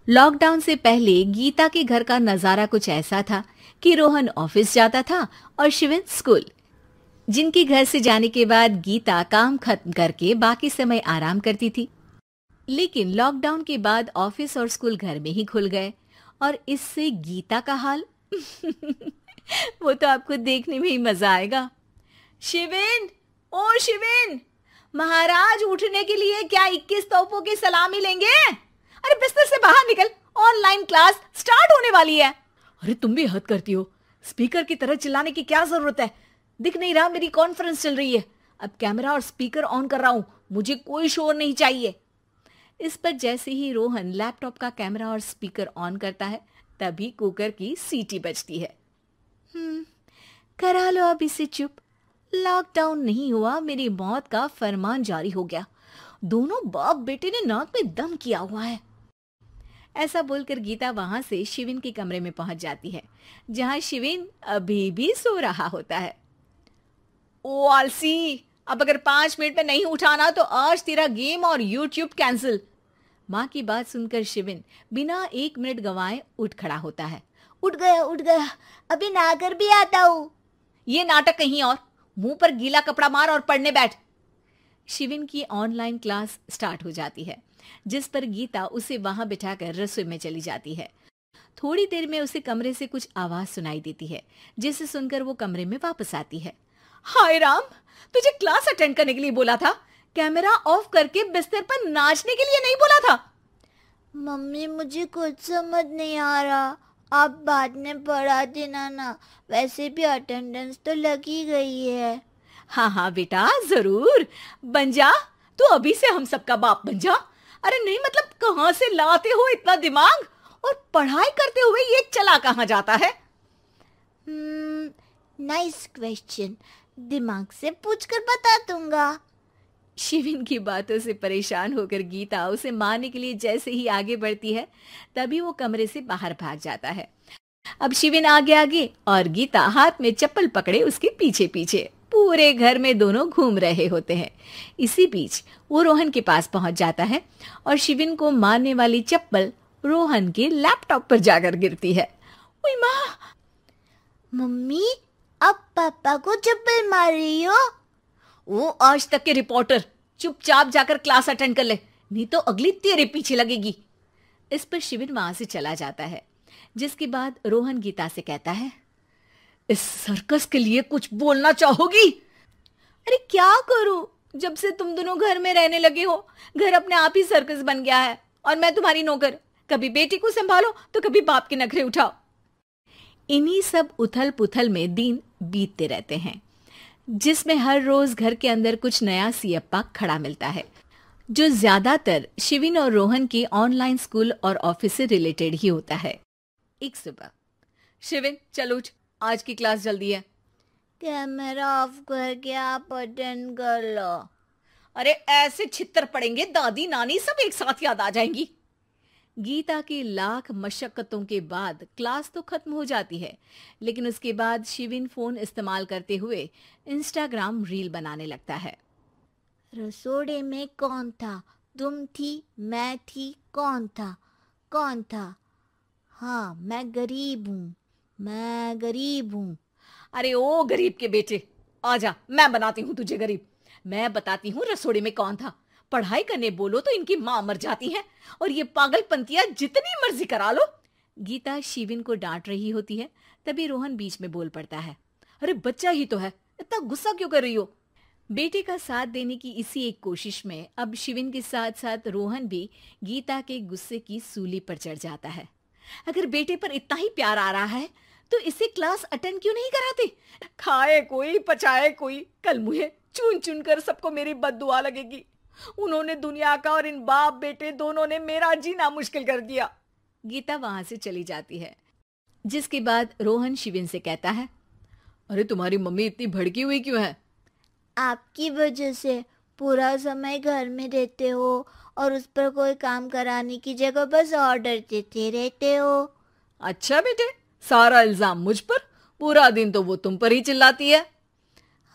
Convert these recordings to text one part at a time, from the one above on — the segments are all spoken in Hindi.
लॉकडाउन से पहले गीता के घर का नजारा कुछ ऐसा था कि रोहन ऑफिस जाता था और शिविन स्कूल। जिनके घर से जाने के बाद गीता काम खत्म करके बाकी समय आराम करती थी। लेकिन लॉकडाउन के बाद ऑफिस और स्कूल घर में ही खुल गए और इससे गीता का हाल वो तो आपको देखने में ही मजा आएगा। शिविन, ओ शिविन, महाराज उठने के लिए क्या 21 तोपों की सलामी लेंगे? अरे बिस्तर से बाहर निकल, ऑनलाइन क्लास स्टार्ट होने वाली है। अरे तुम भी हद करती हो, स्पीकर की तरह चिल्लाने की क्या जरूरत है? दिख नहीं रहा मेरी कॉन्फ्रेंस चल रही है। अब कैमरा और स्पीकर ऑन कर रहा हूं, मुझे कोई शोर नहीं चाहिए। इस पर जैसे ही रोहन लैपटॉप का कैमरा और स्पीकर ऑन करता है तभी कुकर की सीटी बजती है। करा लो अब इसे चुप। लॉकडाउन नहीं हुआ, मेरी मौत का फरमान जारी हो गया। दोनों बाप बेटे ने नाक में दम किया हुआ है। ऐसा बोलकर गीता वहां से शिविन के कमरे में पहुंच जाती है, जहां शिविन अभी भी सो रहा होता है। ओ आलसी, अब अगर 5 मिनट में नहीं उठाना तो आज तेरा गेम और यूट्यूब कैंसिल। माँ की बात सुनकर शिविन बिना 1 मिनट गंवाए उठ खड़ा होता है। उठ गया, अभी नहाकर भी आता हूँ। ये नाटक कहीं और, मुंह पर गीला कपड़ा मार और पढ़ने बैठ। शिविन की ऑनलाइन क्लास स्टार्ट हो जाती है, जिस पर गीता उसे वहां बिठाकर रसोई में चली जाती है। थोड़ी देर में उसे कमरे से कुछ आवाज सुनाई देती है, जिसे सुनकर वो कमरे में वापस आती है। हाय राम, तुझे क्लास अटेंड करने के लिए बोला था, कैमरा ऑफ करके बिस्तर पर नाचने के लिए नहीं बोला था। मम्मी मुझे कुछ समझ नहीं आ रहा, आप बाद में पढ़ा देना ना, वैसे भी अटेंडेंस तो लगी गई है। हाँ बेटा, जरूर बन जा, तू अभी से हम सबका बाप बन जा। अरे नहीं मतलब कहाँ से लाते हो इतना दिमाग, और पढ़ाई करते हुए ये चला कहाँ जाता है? नाइस क्वेश्चन, दिमाग से पूछकर बता दूंगा। शिविन की बातों से परेशान होकर गीता उसे मारने के लिए जैसे ही आगे बढ़ती है तभी वो कमरे से बाहर भाग जाता है। अब शिविन आगे आगे और गीता हाथ में चप्पल पकड़े उसके पीछे पीछे पूरे घर में दोनों घूम रहे होते हैं। इसी बीच वो रोहन के पास पहुंच जाता है और शिविन को मारने वाली चप्पल रोहन के लैपटॉप पर जाकर गिरती है। ओए माँ! मम्मी, अब पापा को चप्पल मार रही हो? वो आज तक के रिपोर्टर, चुपचाप जाकर क्लास अटेंड कर ले, नहीं तो अगली तेरे पीछे लगेगी। इस पर शिविन वहां से चला जाता है, जिसके बाद रोहन गीता से कहता है, इस सर्कस के लिए कुछ बोलना चाहोगी? अरे क्या करूं, जब से तुम दोनों घर में रहने लगे हो, घर अपने आप ही सर्कस बन गया है और मैं तुम्हारी नौकर। कभी बेटी को संभालो तो कभी बाप के नखरे उठाओ। इन्हीं सब उथल पुथल में दिन बीतते रहते हैं, जिसमें हर रोज घर के अंदर कुछ नया सियप्पा खड़ा मिलता है, जो ज्यादातर शिविन और रोहन के ऑनलाइन स्कूल और ऑफिस से रिलेटेड ही होता है। एक सुबह, शिविन चल उठ, आज की क्लास जल्दी है। कैमरा ऑफ करके आप अटेंड कर लो। अरे ऐसे छित्तर पड़ेंगे, दादी नानी सब एक साथ याद आ जाएंगी। गीता की लाख मशक्कतों के बाद क्लास तो खत्म हो जाती है, लेकिन उसके बाद शिविन फोन इस्तेमाल करते हुए इंस्टाग्राम रील बनाने लगता है। रसोड़े में कौन था? तुम थी, मैं थी, कौन था? कौन था? हाँ, मैं गरीब हूँ। अरे ओ गरीब के बेटे, आजा, मैं बनाती हूँ तुझे गरीब। मैं बताती हूँ रसोड़े में कौन था। पढ़ाई करने बोलो तो इनकी माँ मर जाती है, और ये पागलपंतियां जितनी मर्जी करा लो। गीता शिविन को डांट रही होती है, तभी रोहन बीच में बोल पड़ता है। अरे बच्चा ही तो है, इतना गुस्सा क्यों कर रही हो? बेटे का साथ देने की इसी एक कोशिश में अब शिविन के साथ साथ रोहन भी गीता के गुस्से की सूली पर चढ़ जाता है। अगर बेटे पर इतना ही प्यार आ रहा है तो इसे क्लास अटेंड क्यों नहीं कराते? खाए कोई पचाए कोई, कल मुझे चुन चुन कर सबको मेरी बद्दुआ लगेगी। उन्होंने दुनिया का और इन बाप बेटे दोनों ने मेरा जीना मुश्किल कर दिया। गीता वहां से चली जाती है, जिसके बाद रोहन शिविन से कहता है, अरे तुम्हारी मम्मी इतनी भड़की हुई क्यों है? आपकी वजह से पूरा समय घर में रहते हो और उस पर कोई काम कराने की जगह बस ऑर्डर देते रहते हो। अच्छा बेटे, सारा इल्जाम मुझ पर, पूरा दिन तो वो तुम पर ही चिल्लाती है।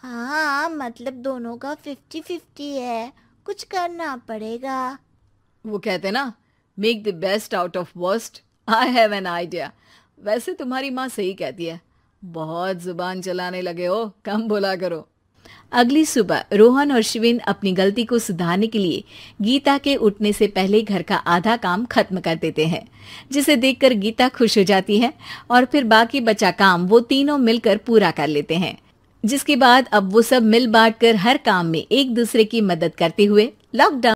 हाँ, मतलब दोनों का 50-50 है, कुछ करना पड़ेगा। वो कहते ना, make the best out of worst. I have an idea. वैसे तुम्हारी माँ सही कहती है, बहुत जुबान चलाने लगे हो, कम बोला करो। अगली सुबह रोहन और शिविन अपनी गलती को सुधारने के लिए गीता के उठने से पहले घर का आधा काम खत्म कर देते हैं, जिसे देखकर गीता खुश हो जाती है और फिर बाकी बचा काम वो तीनों मिलकर पूरा कर लेते हैं। जिसके बाद अब वो सब मिल बांट कर हर काम में एक दूसरे की मदद करते हुए लॉकडाउन